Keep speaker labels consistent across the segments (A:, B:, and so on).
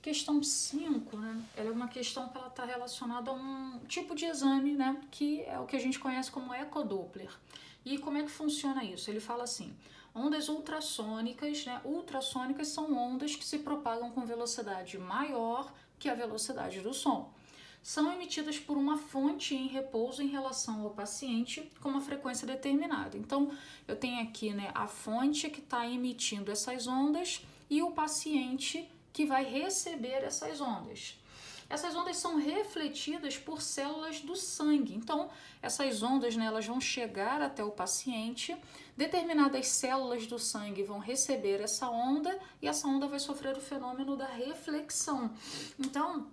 A: Questão 5, né? Ela é uma questão que ela está relacionada a um tipo de exame, né? Que é o que a gente conhece como ecodoppler. E como é que funciona isso? Ele fala assim: ondas ultrassônicas, né? Ultrassônicas são ondas que se propagam com velocidade maior que a velocidade do som. São emitidas por uma fonte em repouso em relação ao paciente com uma frequência determinada. Então, eu tenho aqui, né, a fonte que está emitindo essas ondas e o paciente que vai receber essas ondas. Essas ondas são refletidas por células do sangue. Então, essas ondas, né, elas vão chegar até o paciente, determinadas células do sangue vão receber essa onda e essa onda vai sofrer o fenômeno da reflexão. Então,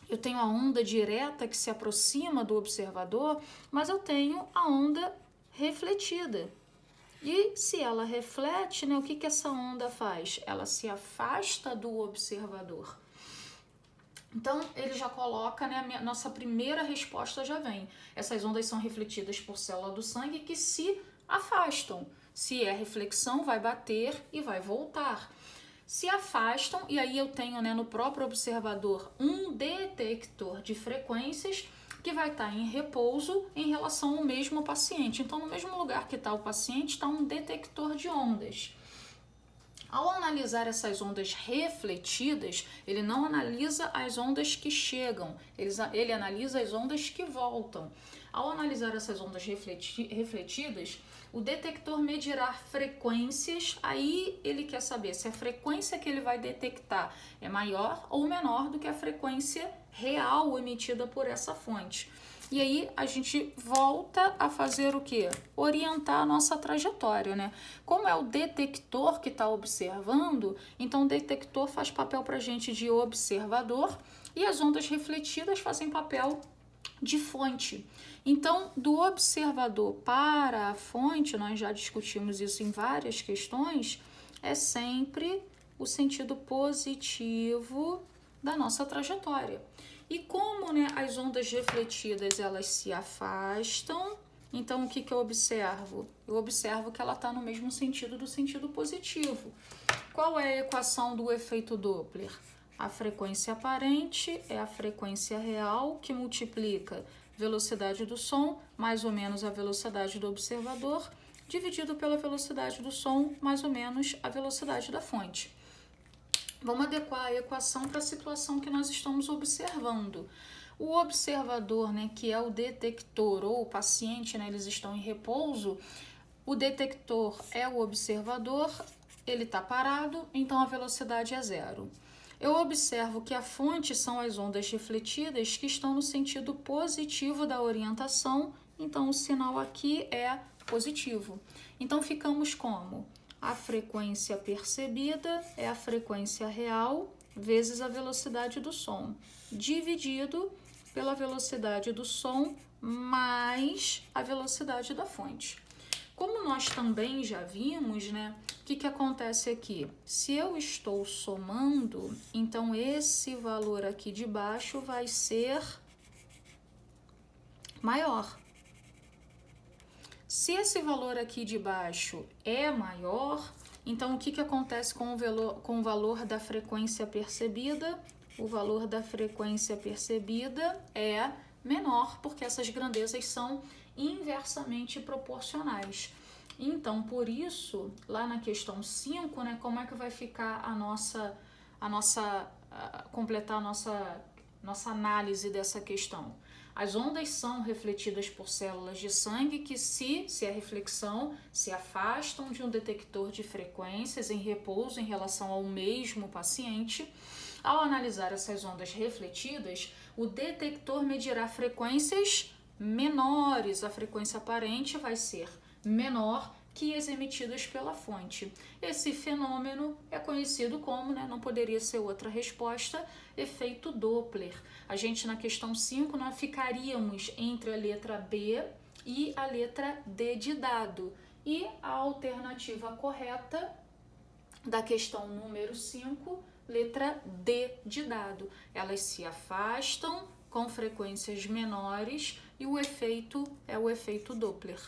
A: eu tenho a onda direta que se aproxima do observador, mas eu tenho a onda refletida. E se ela reflete, né, o que essa onda faz? Ela se afasta do observador. Então, ele já coloca, né, a nossa primeira resposta já vem. Essas ondas são refletidas por célula do sangue que se afastam. Se é reflexão, vai bater e vai voltar. Se afastam, e aí eu tenho, né, no próprio observador um detector de frequências que vai estar em repouso em relação ao mesmo paciente. Então, no mesmo lugar que está o paciente, está um detector de ondas. Ao analisar essas ondas refletidas, ele não analisa as ondas que chegam, ele analisa as ondas que voltam. Ao analisar essas ondas refletidas, o detector medirá frequências, aí ele quer saber se a frequência que ele vai detectar é maior ou menor do que a frequência real emitida por essa fonte. E aí a gente volta a fazer o quê? Orientar a nossa trajetória, né? Como é o detector que está observando, então o detector faz papel para a gente de observador e as ondas refletidas fazem papel de fonte. Então, do observador para a fonte, nós já discutimos isso em várias questões, é sempre o sentido positivo da nossa trajetória. E como, né, as ondas refletidas elas se afastam, então o que eu observo? Eu observo que ela está no mesmo sentido do sentido positivo. Qual é a equação do efeito Doppler? A frequência aparente é a frequência real que multiplica velocidade do som mais ou menos a velocidade do observador, dividido pela velocidade do som mais ou menos a velocidade da fonte. Vamos adequar a equação para a situação que nós estamos observando. O observador, né, que é o detector, ou o paciente, né, eles estão em repouso, o detector é o observador, ele está parado, então a velocidade é zero. Eu observo que a fonte são as ondas refletidas que estão no sentido positivo da orientação, então o sinal aqui é positivo. Então ficamos como? A frequência percebida é a frequência real vezes a velocidade do som, dividido pela velocidade do som mais a velocidade da fonte. Como nós também já vimos, né, o que acontece aqui? Se eu estou somando, então esse valor aqui de baixo vai ser maior. Se esse valor aqui de baixo é maior, então o que acontece com o valor da frequência percebida? O valor da frequência percebida é menor, porque essas grandezas são inversamente proporcionais. Então, por isso, lá na questão 5, né, como é que vai ficar completar a nossa análise dessa questão? As ondas são refletidas por células de sangue que, se é reflexão, se afastam de um detector de frequências em repouso em relação ao mesmo paciente. Ao analisar essas ondas refletidas, o detector medirá frequências menores. A frequência aparente vai ser menor que as emitidas pela fonte. Esse fenômeno é conhecido como, né, não poderia ser outra resposta, efeito Doppler. A gente, na questão 5, nós ficaríamos entre a letra B e a letra D de dado. E a alternativa correta da questão número 5, letra D de dado. Elas se afastam com frequências menores e o efeito é o efeito Doppler.